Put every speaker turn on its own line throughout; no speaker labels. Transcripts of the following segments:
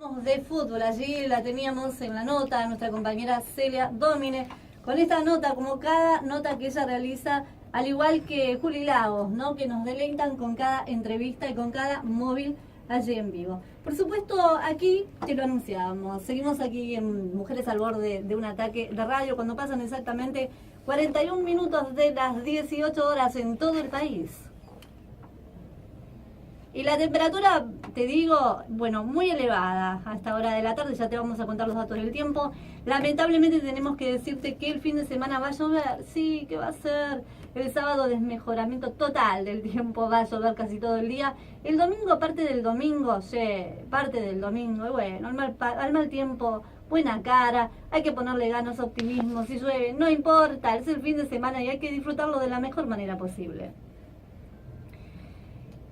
De fútbol, allí la teníamos en la nota, nuestra compañera Celia Domine, con esta nota, como cada nota que ella realiza, al igual que Juli Lagos, ¿no? Que nos deleitan con cada entrevista y con cada móvil allí en vivo. Por supuesto, aquí te lo anunciábamos, seguimos aquí en Mujeres al Borde de un Ataque de Radio, cuando pasan exactamente 41 minutos de las 18 horas en todo el país. Y la temperatura, te digo, bueno, muy elevada a esta hora de la tarde, ya te vamos a contar los datos del tiempo. Lamentablemente tenemos que decirte que el fin de semana va a llover, sí, que va a ser el sábado desmejoramiento total del tiempo, va a llover casi todo el día. El domingo, parte del domingo, y bueno, al mal tiempo, buena cara, hay que ponerle ganas, optimismo, si llueve, no importa, es el fin de semana y hay que disfrutarlo de la mejor manera posible.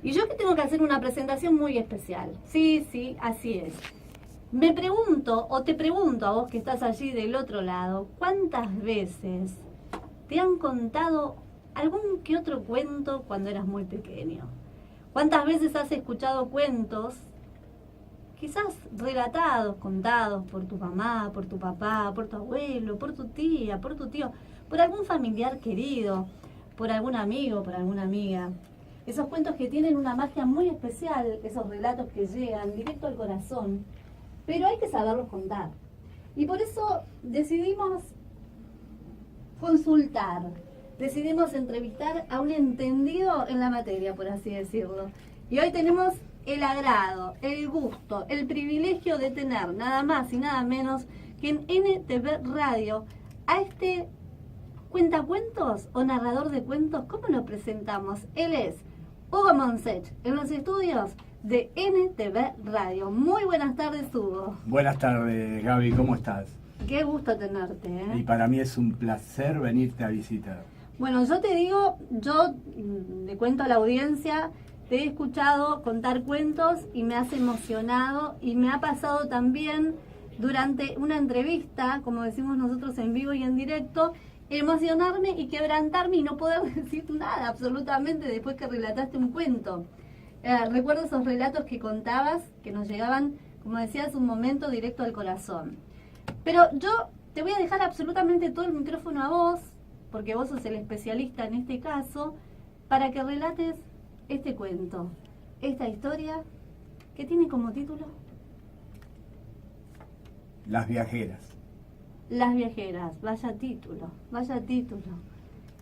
Y yo que tengo que hacer una presentación muy especial. Sí, así es. Me pregunto, o te pregunto a vos que estás allí del otro lado, ¿cuántas veces te han contado algún que otro cuento cuando eras muy pequeño? ¿Cuántas veces has escuchado cuentos, quizás relatados, contados por tu mamá, por tu papá, por tu abuelo, por tu tía, por tu tío, por algún familiar querido, por algún amigo, por alguna amiga? Esos cuentos que tienen una magia muy especial, esos relatos que llegan directo al corazón, pero hay que saberlos contar. Y por eso decidimos consultar, decidimos entrevistar a un entendido en la materia, por así decirlo. Y hoy tenemos el agrado, el gusto, el privilegio de tener nada más y nada menos que en NTV Radio a este cuentacuentos o narrador de cuentos. ¿Cómo lo presentamos? Él es Hugo Monsech, en los estudios de NTV Radio. Muy buenas tardes, Hugo.
Buenas tardes, Gaby, ¿cómo estás?
Qué gusto tenerte, ¿eh?
Y para mí es un placer venirte a visitar.
Bueno, yo te digo, yo le cuento a la audiencia, te he escuchado contar cuentos y me has emocionado, y me ha pasado también durante una entrevista, como decimos nosotros en vivo y en directo, emocionarme y quebrantarme y no poder decir nada absolutamente después que relataste un cuento. Recuerdo esos relatos que contabas, que nos llegaban, como decías, un momento directo al corazón. Pero yo te voy a dejar absolutamente todo el micrófono a vos, porque vos sos el especialista en este caso, para que relates este cuento, esta historia, que tiene como título
Las viajeras.
Las viajeras, vaya título, vaya título.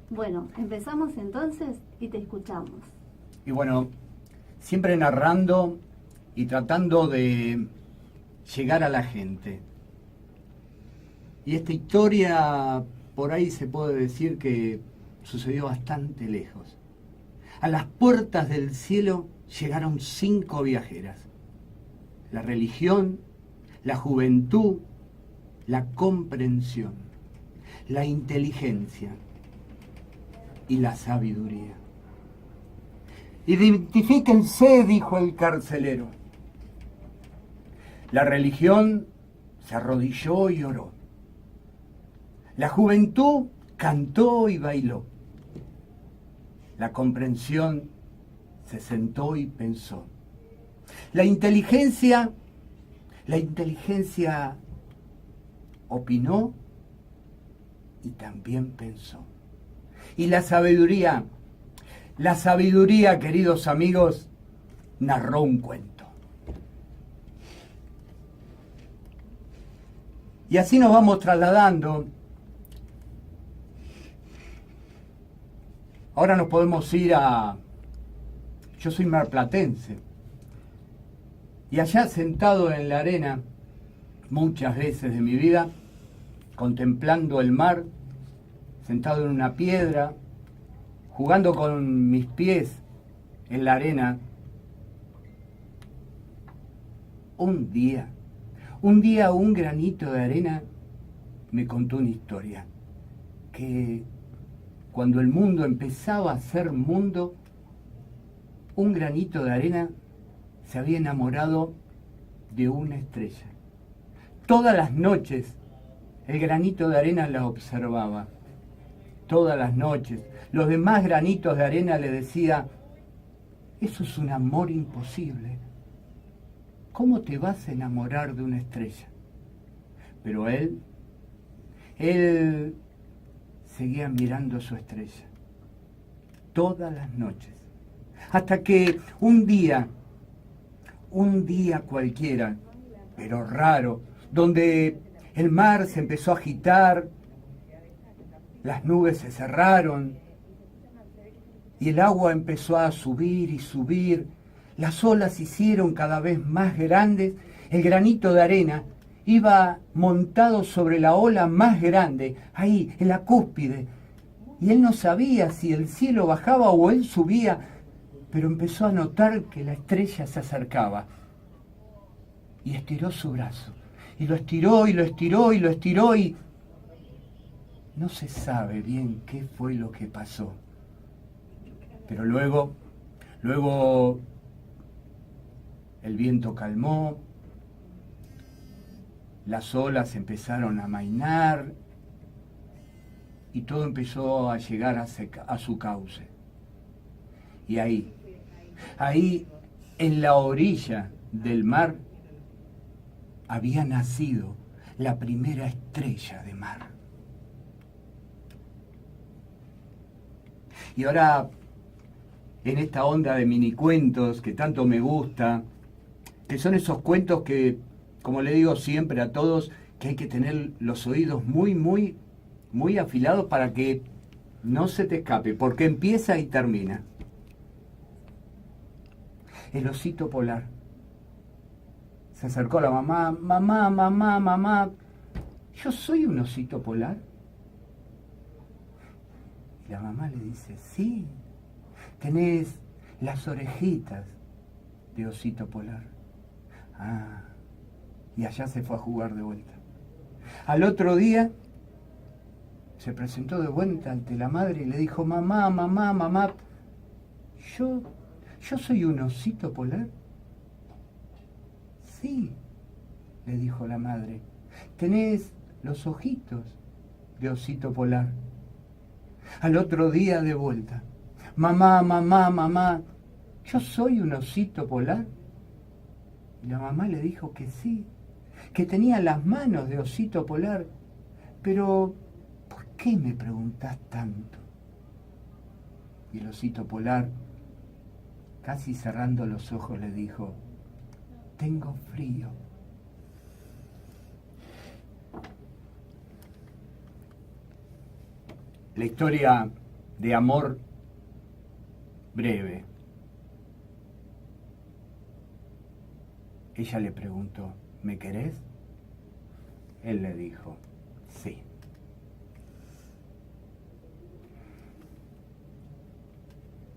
Bueno, empezamos entonces y te escuchamos.
Y bueno, siempre narrando y tratando de llegar a la gente. Y esta historia, por ahí se puede decir que sucedió bastante lejos. A las puertas del cielo llegaron 5 viajeras. La religión, la juventud, la comprensión, la inteligencia y la sabiduría. Identifíquense, dijo el carcelero. La religión se arrodilló y oró. La juventud cantó y bailó. La comprensión se sentó y pensó. La inteligencia opinó y también pensó. Y la sabiduría, queridos amigos, narró un cuento. Y así nos vamos trasladando. Ahora nos podemos ir a... Yo soy marplatense. Y allá sentado en la arena, muchas veces de mi vida, contemplando el mar, sentado en una piedra, jugando con mis pies en la arena. Un día un granito de arena me contó una historia, que cuando el mundo empezaba a ser mundo, un granito de arena se había enamorado de una estrella. Todas las noches el granito de arena la observaba. Todas las noches los demás granitos de arena le decía: eso es un amor imposible. ¿cómo te vas a enamorar de una estrella? Pero él seguía mirando su estrella todas las noches, hasta que un día cualquiera, pero raro, donde el mar se empezó a agitar, las nubes se cerraron y el agua empezó a subir y subir, las olas se hicieron cada vez más grandes, el granito de arena iba montado sobre la ola más grande, ahí, en la cúspide, y él no sabía si el cielo bajaba o él subía, pero empezó a notar que la estrella se acercaba y estiró su brazo, y lo estiró y lo estiró y lo estiró y no se sabe bien qué fue lo que pasó. Pero luego el viento calmó, las olas empezaron a amainar y todo empezó a llegar a su cauce. Y ahí, en la orilla del mar, había nacido la primera estrella de mar. Y ahora, en esta onda de minicuentos que tanto me gusta, que son esos cuentos que, como le digo siempre a todos, que hay que tener los oídos muy afilados para que no se te escape, porque empieza y termina. El osito polar. Se acercó a la mamá, mamá, ¿yo soy un osito polar? Y la mamá le dice, sí, tenés las orejitas de osito polar. Ah, y allá se fue a jugar de vuelta. Al otro día se presentó de vuelta ante la madre y le dijo, mamá, ¿yo soy un osito polar? Sí, le dijo la madre, tenés los ojitos de osito polar. Al otro día de vuelta, mamá, ¿yo soy un osito polar? Y la mamá le dijo que sí, que tenía las manos de osito polar. Pero, ¿por qué me preguntás tanto? Y el osito polar, casi cerrando los ojos, le dijo, tengo frío. La historia de amor breve. Ella le preguntó, ¿me querés? Él le dijo, sí.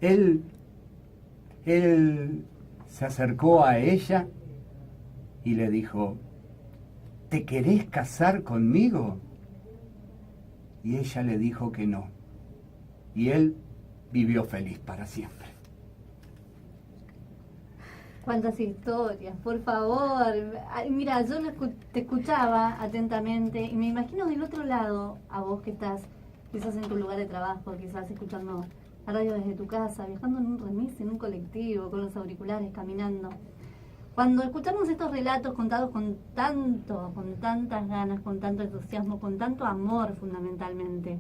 Él se acercó a ella y le dijo, ¿te querés casar conmigo? Y ella le dijo que no. Y él vivió feliz para siempre.
Cuántas historias, por favor. Ay, mira, yo te escuchaba atentamente y me imagino del otro lado a vos que estás quizás en tu lugar de trabajo, quizás escuchando la radio desde tu casa, viajando en un remis, en un colectivo, con los auriculares, caminando. Cuando escuchamos estos relatos contados con tantas ganas, con tanto entusiasmo, con tanto amor fundamentalmente,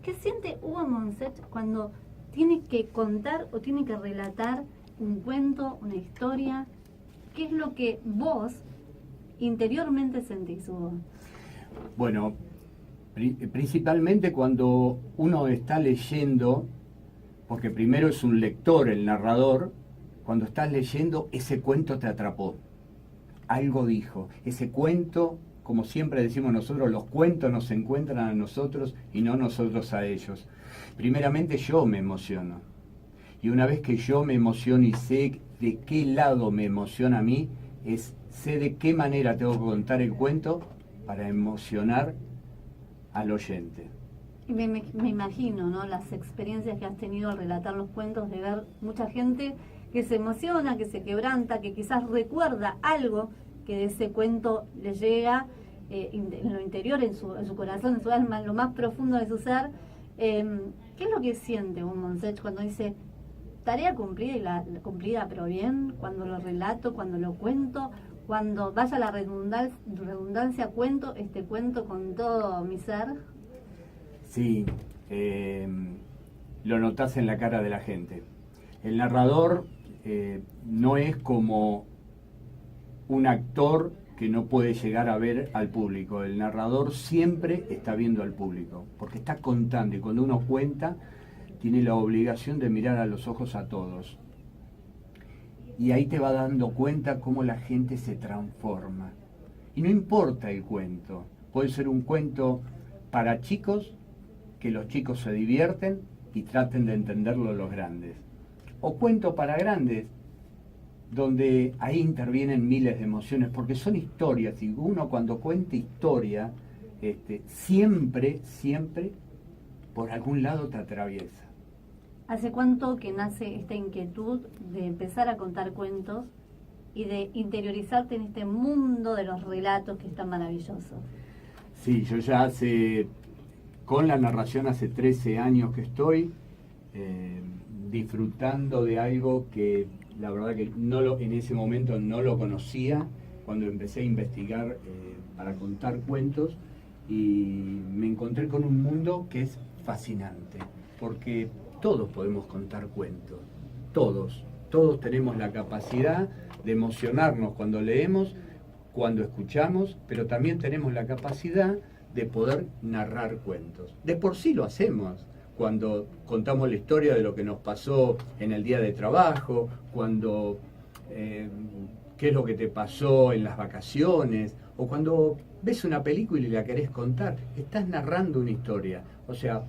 ¿qué siente Hugo Monset cuando tiene que contar o tiene que relatar un cuento, una historia? ¿Qué es lo que vos interiormente sentís, Hugo?
Bueno, principalmente cuando uno está leyendo, porque primero es un lector, el narrador, cuando estás leyendo, ese cuento te atrapó. Algo dijo. Ese cuento, como siempre decimos nosotros, los cuentos nos encuentran a nosotros y no nosotros a ellos. Primeramente yo me emociono. Y una vez que yo me emociono y sé de qué lado me emociona a mí, sé de qué manera tengo que contar el cuento para emocionar al oyente.
Y me imagino, ¿no?, las experiencias que has tenido al relatar los cuentos, de ver mucha gente que se emociona, que se quebranta, que quizás recuerda algo que de ese cuento le llega en lo interior, en su corazón, en su alma, en lo más profundo de su ser. ¿Qué es lo que siente un Monset cuando dice tarea cumplida, cumplida pero bien, cuando lo relato, cuando lo cuento, cuando vaya la redundancia, cuento este cuento con todo mi ser.
Sí, lo notás en la cara de la gente. El narrador no es como un actor que no puede llegar a ver al público. El narrador siempre está viendo al público, porque está contando, y cuando uno cuenta, tiene la obligación de mirar a los ojos a todos. Y ahí te va dando cuenta cómo la gente se transforma. Y no importa el cuento, puede ser un cuento para chicos, que los chicos se divierten y traten de entenderlo los grandes. O cuento para grandes, donde ahí intervienen miles de emociones, porque son historias, y uno cuando cuenta historia, siempre por algún lado te atraviesa.
¿Hace cuánto que nace esta inquietud de empezar a contar cuentos y de interiorizarte en este mundo de los relatos que es tan maravilloso?
Sí, yo ya con la narración hace 13 años que estoy disfrutando de algo que la verdad que en ese momento no lo conocía, cuando empecé a investigar para contar cuentos, y me encontré con un mundo que es fascinante, porque todos podemos contar cuentos, todos tenemos la capacidad de emocionarnos cuando leemos, cuando escuchamos, pero también tenemos la capacidad de poder narrar cuentos. De por sí lo hacemos, cuando contamos la historia de lo que nos pasó en el día de trabajo, cuando qué es lo que te pasó en las vacaciones, o cuando ves una película y la querés contar, estás narrando una historia. O sea,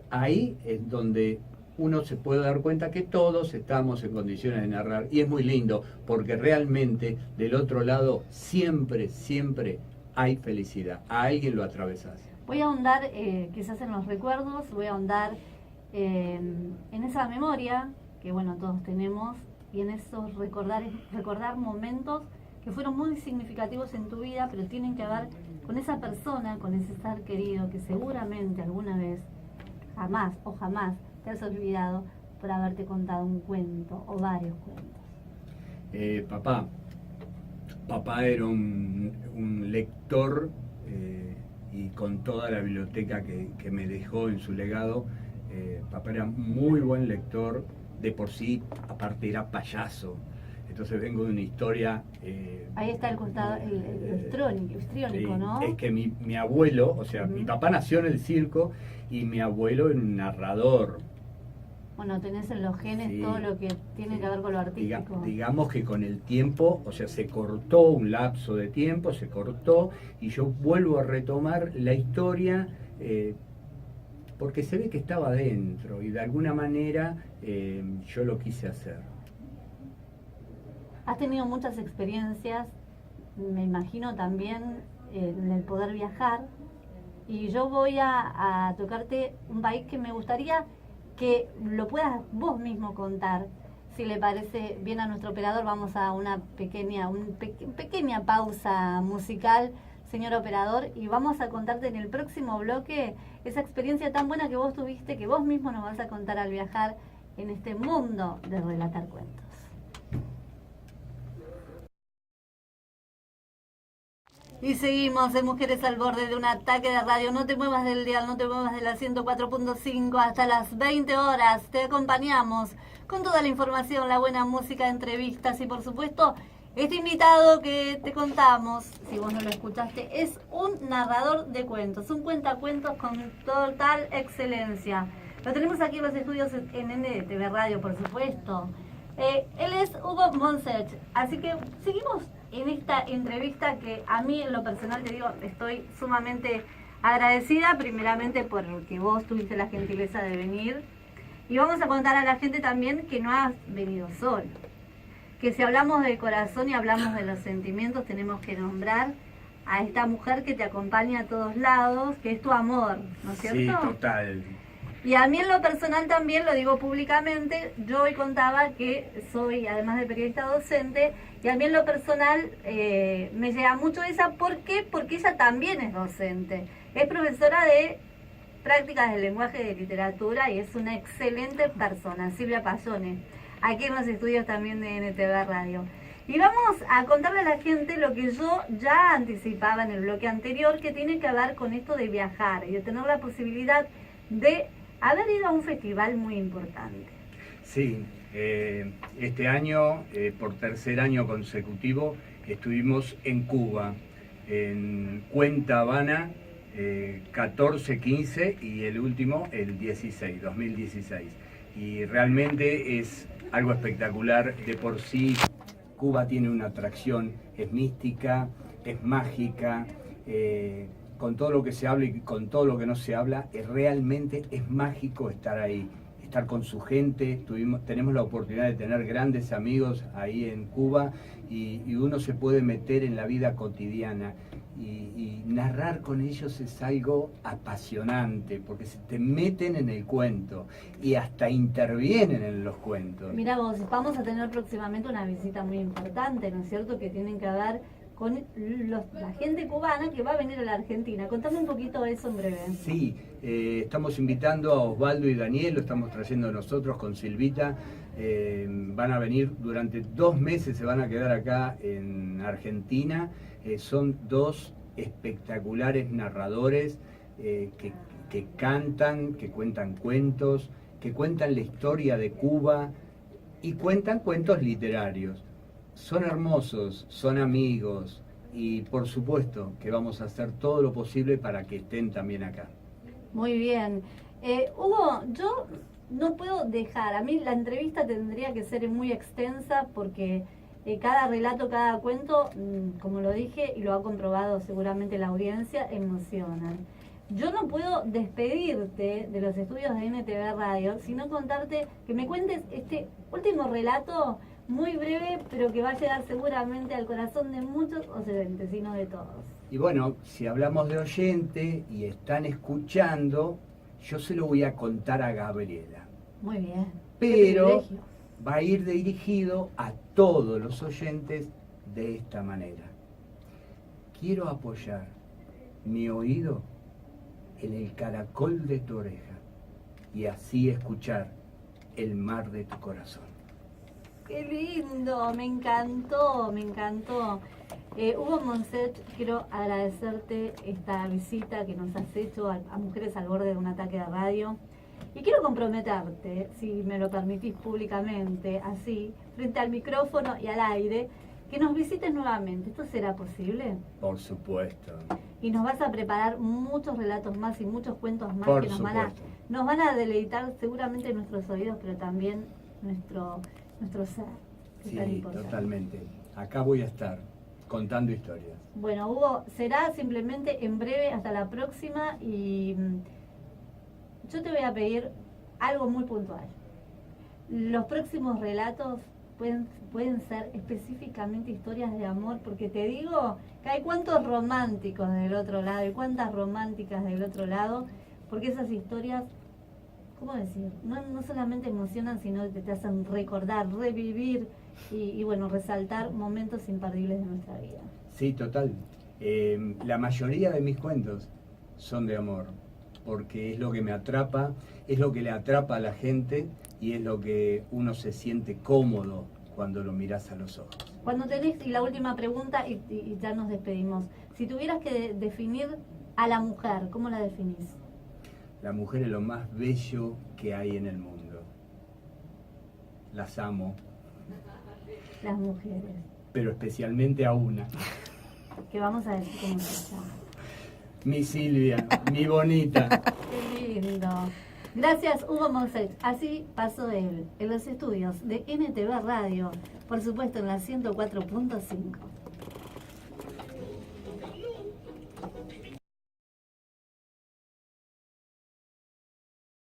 ahí es donde uno se puede dar cuenta que todos estamos en condiciones de narrar, y es muy lindo, porque realmente del otro lado siempre hay felicidad, a alguien lo atravesás.
Voy a ahondar quizás en los recuerdos, voy a ahondar en esa memoria que bueno todos tenemos, y en esos recordar momentos que fueron muy significativos en tu vida, pero tienen que ver con esa persona, con ese ser querido que seguramente alguna vez, jamás te has olvidado por haberte contado un cuento o varios cuentos.
Papá era un lector, y con toda la biblioteca que me dejó en su legado, papá era muy buen lector, de por sí, aparte era payaso. Entonces vengo de una historia...
ahí está el costado, el histriónico, ¿no?
Es que mi abuelo, o sea, mi papá nació en el circo, y mi abuelo era un narrador.
Bueno, tenés en los genes todo lo que tiene que ver con lo artístico.
Digamos que con el tiempo, o sea, se cortó un lapso de tiempo, y yo vuelvo a retomar la historia, porque se ve que estaba dentro, y de alguna manera yo lo quise hacer.
Has tenido muchas experiencias, me imagino también en el poder viajar, y yo voy a tocarte un país que me gustaría que lo puedas vos mismo contar. Si le parece bien a nuestro operador, vamos a una pequeña pausa musical, señor operador, y vamos a contarte en el próximo bloque esa experiencia tan buena que vos tuviste, que vos mismo nos vas a contar al viajar en este mundo de relatar cuentos. Y seguimos en Mujeres al Borde de un Ataque de Radio. No te muevas del dial, no te muevas de la 104.5 hasta las 20 horas. Te acompañamos con toda la información, la buena música, entrevistas y por supuesto este invitado que te contamos, si vos no lo escuchaste, es un narrador de cuentos, un cuentacuentos con total excelencia. Lo tenemos aquí en los estudios en NTV Radio, por supuesto. Él es Hugo Monset, así que seguimos en esta entrevista que a mí en lo personal te digo, estoy sumamente agradecida, primeramente porque vos tuviste la gentileza de venir, y vamos a contar a la gente también que no has venido solo, que si hablamos del corazón y hablamos de los sentimientos tenemos que nombrar a esta mujer que te acompaña a todos lados, que es tu amor, ¿no es cierto?
Sí, total.
Y a mí en lo personal también, lo digo públicamente, yo hoy contaba que soy, además de periodista, docente, y a mí en lo personal me llega mucho esa, ¿por qué? Porque ella también es docente, es profesora de prácticas del lenguaje y de literatura, y es una excelente persona, Silvia Payone, aquí en los estudios también de NTV Radio. Y vamos a contarle a la gente lo que yo ya anticipaba en el bloque anterior, que tiene que ver con esto de viajar y de tener la posibilidad de haber ido a un festival muy importante.
Sí, este año, por tercer año consecutivo, estuvimos en Cuba, en Cuenta Habana, 14, 15 y el último, el 16, 2016. Y realmente es algo espectacular. De por sí, Cuba tiene una atracción, es mística, es mágica, con todo lo que se habla y con todo lo que no se habla, realmente es mágico estar ahí, estar con su gente. Tenemos la oportunidad de tener grandes amigos ahí en Cuba y uno se puede meter en la vida cotidiana y narrar con ellos es algo apasionante, porque se te meten en el cuento y hasta intervienen en los cuentos.
Mira vos, vamos a tener próximamente una visita muy importante, ¿no es cierto?, que tienen que ver con la gente cubana que va a venir a la Argentina. Contame un poquito eso en breve.
Sí, estamos invitando a Osvaldo y Daniel, lo estamos trayendo nosotros con Silvita. Van a venir durante 2 meses, se van a quedar acá en Argentina. Son 2 espectaculares narradores que cantan, que cuentan cuentos, que cuentan la historia de Cuba y cuentan cuentos literarios. Son hermosos, son amigos y por supuesto que vamos a hacer todo lo posible para que estén también acá.
Muy bien. Hugo, yo no puedo dejar, a mí la entrevista tendría que ser muy extensa porque cada relato, cada cuento, como lo dije y lo ha comprobado seguramente la audiencia, emocionan. Yo no puedo despedirte de los estudios de NTV Radio, sino contarte que me cuentes este último relato muy breve, pero que va a llegar seguramente al corazón de muchos oyentes, y no de todos.
Y bueno, si hablamos de oyente y están escuchando, yo se lo voy a contar a Gabriela.
Muy bien.
Pero va a ir dirigido a todos los oyentes de esta manera. Quiero apoyar mi oído en el caracol de tu oreja y así escuchar el mar de tu corazón.
¡Qué lindo! Me encantó, me encantó. Hugo Monset, quiero agradecerte esta visita que nos has hecho a Mujeres al Borde de un Ataque de Radio. Y quiero comprometerte, si me lo permitís públicamente, así, frente al micrófono y al aire, que nos visites nuevamente. ¿Esto será posible?
Por supuesto.
Y nos vas a preparar muchos relatos más y muchos cuentos más
Por
que nos van a deleitar seguramente nuestros oídos, pero también nuestro ser.
Sí, totalmente. Acá voy a estar contando historias.
Bueno, Hugo, será simplemente en breve, hasta la próxima, y yo te voy a pedir algo muy puntual. Los próximos relatos pueden ser específicamente historias de amor, porque te digo que hay cuantos románticos del otro lado y cuantas románticas del otro lado, porque esas historias, ¿cómo decir? No solamente emocionan, sino que te hacen recordar, revivir y bueno, resaltar momentos imperdibles de nuestra vida.
Sí, total. La mayoría de mis cuentos son de amor, porque es lo que me atrapa, es lo que le atrapa a la gente y es lo que uno se siente cómodo cuando lo miras a los ojos.
Cuando tenés, y la última pregunta y ya nos despedimos, si tuvieras que definir a la mujer, ¿cómo la definís?
La mujer es lo más bello que hay en el mundo. Las amo.
Las mujeres.
Pero especialmente a una.
Que vamos a decir cómo se llama.
Mi Silvia, mi bonita.
Qué lindo. Gracias, Hugo Monset. Así pasó él en los estudios de NTV Radio, por supuesto en la 104.5.